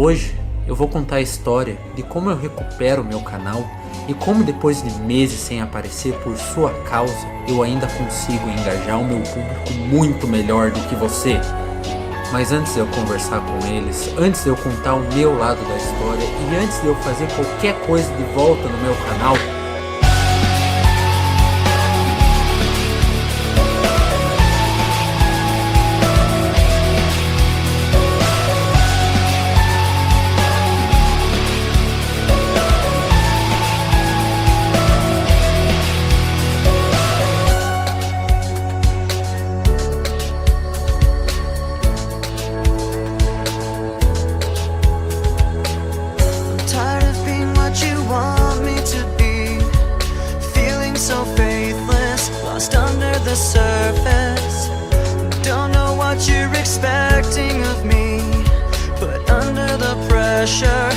Hoje eu vou contar a história de como eu recupero meu canal e como depois de meses sem aparecer por sua causa, eu ainda consigo engajar o meu público muito melhor do que você. Mas antes de eu conversar com eles, antes de eu contar o meu lado da história e antes de eu fazer qualquer coisa de volta no meu canal, surface. Don't know what you're expecting of me, but under the pressure